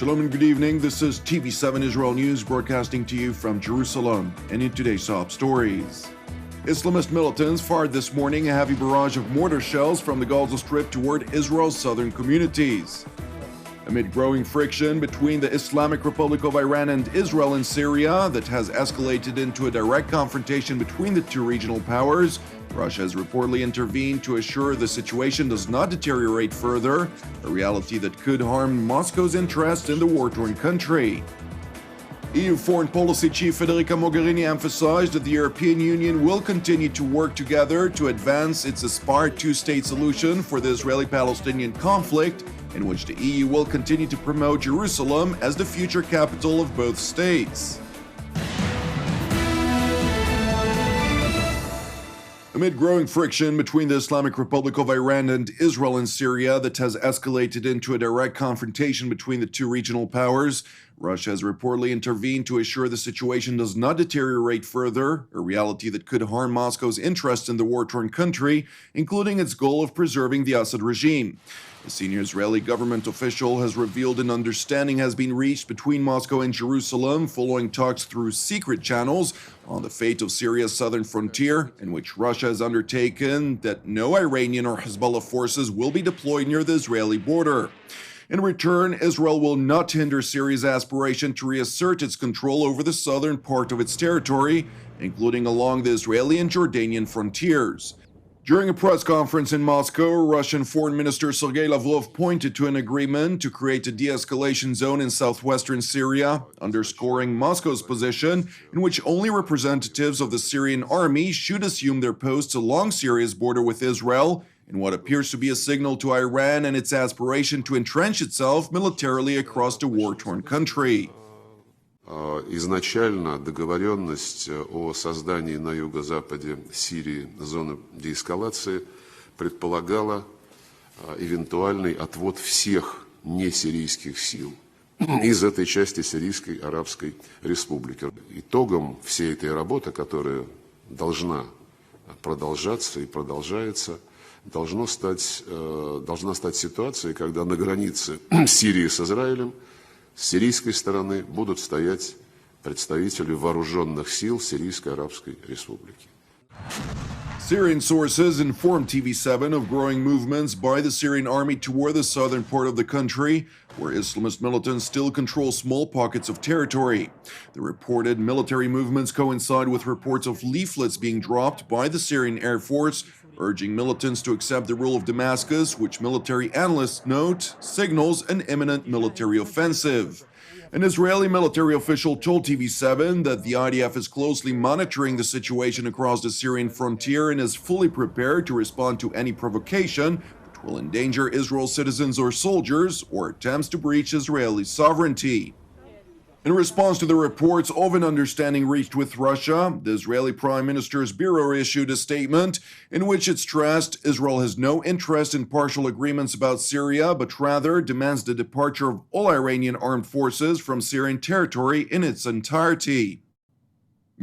Shalom and good evening. This is TV7 Israel News broadcasting to you from Jerusalem. And in today's top stories, Islamist militants fired this morning a heavy barrage of mortar shells from the Gaza Strip toward Israel's southern communities. Amid growing friction between the Islamic Republic of Iran and Israel in Syria that has escalated into a direct confrontation between the two regional powers, Russia has reportedly intervened to assure the situation does not deteriorate further, a reality that could harm Moscow's interest in the war-torn country. EU Foreign Policy Chief Federica Mogherini emphasized that the European Union will continue to work together to advance its aspired two-state solution for the Israeli-Palestinian conflict, in which the EU will continue to promote Jerusalem as the future capital of both states. Amid growing friction between the Islamic Republic of Iran and Israel in Syria that has escalated into a direct confrontation between the two regional powers, Russia has reportedly intervened to assure the situation does not deteriorate further, a reality that could harm Moscow's interest in the war-torn country, including its goal of preserving the Assad regime. A senior Israeli government official has revealed an understanding has been reached between Moscow and Jerusalem following talks through secret channels on the fate of Syria's southern frontier, in which Russia has undertaken that no Iranian or Hezbollah forces will be deployed near the Israeli border. In return, Israel will not hinder Syria's aspiration to reassert its control over the southern part of its territory, including along the Israeli and Jordanian frontiers. During a press conference in Moscow, Russian Foreign Minister Sergei Lavrov pointed to an agreement to create a de-escalation zone in southwestern Syria, underscoring Moscow's position in which only representatives of the Syrian army should assume their posts along Syria's border with Israel, in what appears to be a signal to Iran and its aspiration to entrench itself militarily across the war-torn country. Изначально договоренность о создании на юго-западе Сирии зоны деэскалации предполагала эвентуальный отвод всех несирийских сил из этой части Сирийской Арабской Республики. Итогом всей этой работы, которая должна продолжаться и продолжается, должна стать ситуацией, когда на границе Сирии с Израилем с сирийской стороны будут стоять представители вооруженных сил Сирийской Арабской Республики. Syrian sources informed TV7 of growing movements by the Syrian army toward the southern part of the country, where Islamist militants still control small pockets of territory. The reported military movements coincide with reports of leaflets being dropped by the Syrian Air Force, urging militants to accept the rule of Damascus, which military analysts note signals an imminent military offensive. An Israeli military official told TV7 that the IDF is closely monitoring the situation across the Syrian frontier and is fully prepared to respond to any provocation which will endanger Israel's citizens or soldiers or attempts to breach Israeli sovereignty. In response to the reports of an understanding reached with Russia, the Israeli Prime Minister's bureau issued a statement in which it stressed Israel has no interest in partial agreements about Syria, but rather demands the departure of all Iranian armed forces from Syrian territory in its entirety.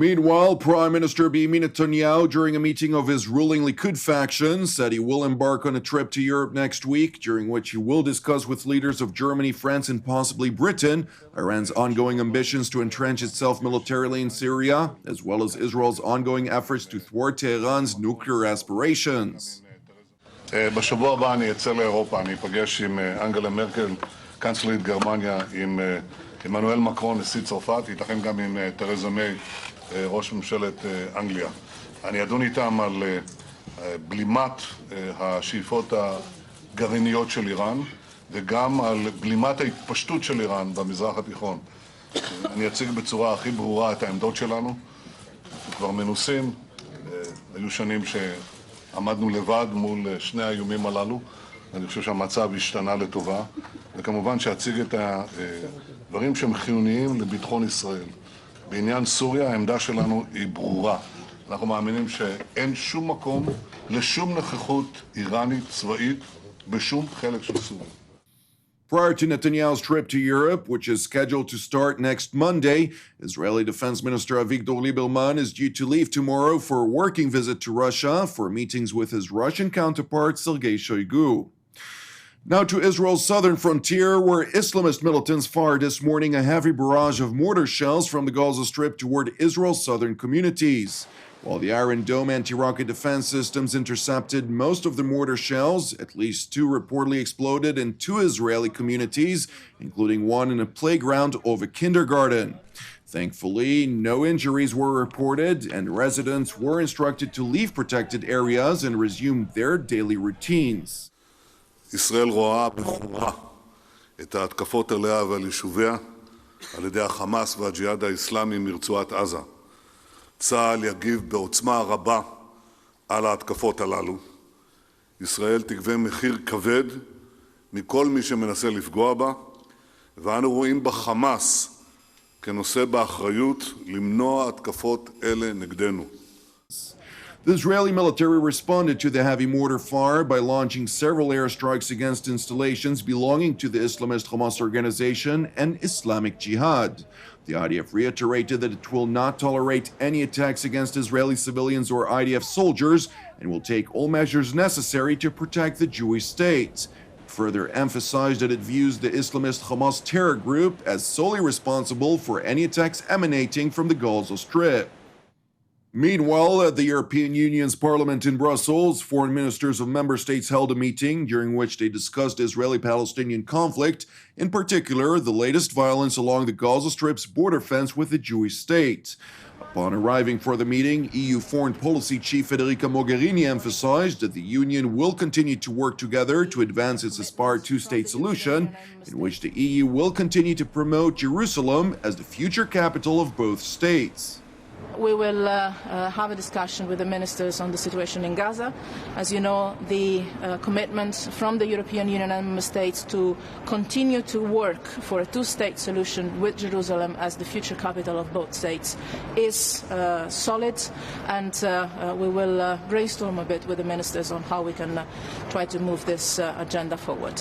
Meanwhile, Prime Minister Netanyahu, during a meeting of his ruling Likud faction, said he will embark on a trip to Europe next week, during which he will discuss with leaders of Germany, France, and possibly Britain Iran's ongoing ambitions to entrench itself militarily in Syria, as well as Israel's ongoing efforts to thwart Tehran's nuclear aspirations. בשבוע הבא אני אצא לאירופה, אני אפגש עם אנגלה מרקל, קנצלרית גרמניה, עם עמנואל מקרון, נשיא צרפת, ייתכן גם עם תרזה מיי, ראש ממשלת אנגליה. אני אדון איתם על בלימת השאיפות הגרעיניות של איראן וגם על בלימת ההתפשטות של איראן במזרח התיכון. אני אציג בצורה הכי ברורה את העמדות שלנו. אנחנו כבר מנוסים, היו שנים שעמדנו לבד מול שני האיומים הללו. אני חושב שהמצב השתנה לטובה, וכמובן שאציג את הדברים שהם חיוניים לביטחון ישראל. בעניין סוריה העמדה שלנו היא ברורה. אנחנו מאמינים שאין שום מקום לשום נוכחות איראנית צבאית בשום חלק של סוריה. Prior to Netanyahu's trip to Europe, which is scheduled to start next Monday, Israeli Defense Minister Avigdor Lieberman is due to leave tomorrow for a working visit to Russia for meetings with his Russian counterpart Sergei Shoigu. Now to Israel's southern frontier, where Islamist militants fired this morning a heavy barrage of mortar shells from the Gaza Strip toward Israel's southern communities. While the Iron Dome anti-rocket defense systems intercepted most of the mortar shells, at least 2 reportedly exploded in 2 Israeli communities, including one in a playground of a kindergarten. Thankfully, no injuries were reported, and residents were instructed to leave protected areas and resume their daily routines. ישראל רואה בחומרה את ההתקפות עליה ועל יישוביה על ידי החמאס והג'יהאד האסלאמי מרצועת עזה. צה"ל יגיב בעוצמה רבה על ההתקפות הללו. ישראל תגבה מחיר כבד מכל מי שמנסה לפגוע בה, ואנו רואים בחמאס כנושא באחריות למנוע התקפות אלה נגדנו. The Israeli military responded to the heavy mortar fire by launching several airstrikes against installations belonging to the Islamist Hamas organization and Islamic Jihad. The IDF reiterated that it will not tolerate any attacks against Israeli civilians or IDF soldiers and will take all measures necessary to protect the Jewish state. It further emphasized that it views the Islamist Hamas terror group as solely responsible for any attacks emanating from the Gaza Strip. Meanwhile, at the European Union's Parliament in Brussels, foreign ministers of member states held a meeting during which they discussed the Israeli-Palestinian conflict, in particular the latest violence along the Gaza Strip's border fence with the Jewish state. Upon arriving for the meeting, EU Foreign Policy Chief Federica Mogherini emphasized that the Union will continue to work together to advance its aspired two-state solution, in which the EU will continue to promote Jerusalem as the future capital of both states. We will have a discussion with the ministers on the situation in Gaza. As you know, the commitment from the European Union and member states to continue to work for a two-state solution with Jerusalem as the future capital of both states is solid, and we will brainstorm a bit with the ministers on how we can try to move this agenda forward.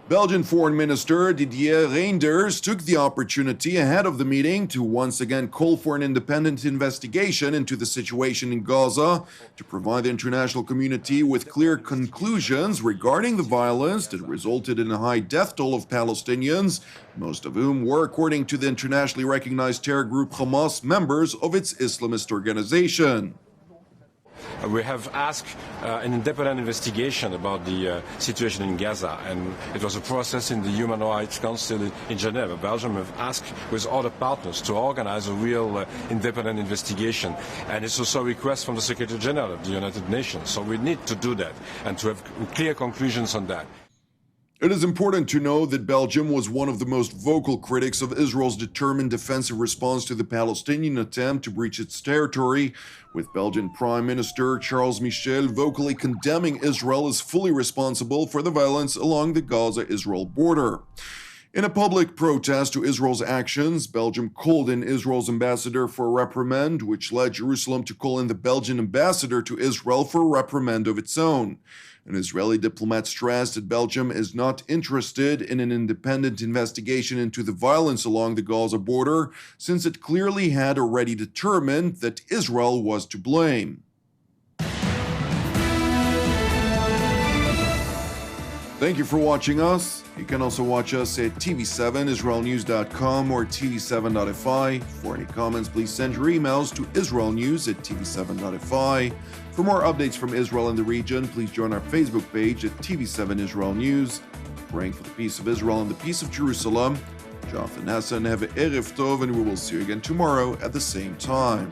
Belgian Foreign Minister Didier Reynders took the opportunity ahead of the meeting to once again call for an independent investigation into the situation in Gaza to provide the international community with clear conclusions regarding the violence that resulted in a high death toll of Palestinians, most of whom were, according to the internationally recognized terror group Hamas, members of its Islamist organization. We have asked an independent investigation about the situation in Gaza, and it was a process in the Human Rights Council in Geneva. Belgium have asked with other partners to organize a real independent investigation, and it's also a request from the Secretary General of the United Nations. So we need to do that and to have clear conclusions on that. It is important to know that Belgium was one of the most vocal critics of Israel's determined defensive response to the Palestinian attempt to breach its territory, with Belgian Prime Minister Charles Michel vocally condemning Israel as fully responsible for the violence along the Gaza-Israel border. In a public protest to Israel's actions, Belgium called in Israel's ambassador for a reprimand, which led Jerusalem to call in the Belgian ambassador to Israel for a reprimand of its own. An Israeli diplomat stressed that Belgium is not interested in an independent investigation into the violence along the Gaza border, since it clearly had already determined that Israel was to blame. Thank you for watching us. You can also watch us at TV7Israelnews.com or TV7.fi. For any comments, please send your emails to israelnews@TV7.fi. For more updates from Israel and the region, please join our Facebook page at TV7 Israel News. Praying for the peace of Israel and the peace of Jerusalem. Jonathan Hassan, have an Erev Tov, and we will see you again tomorrow at the same time.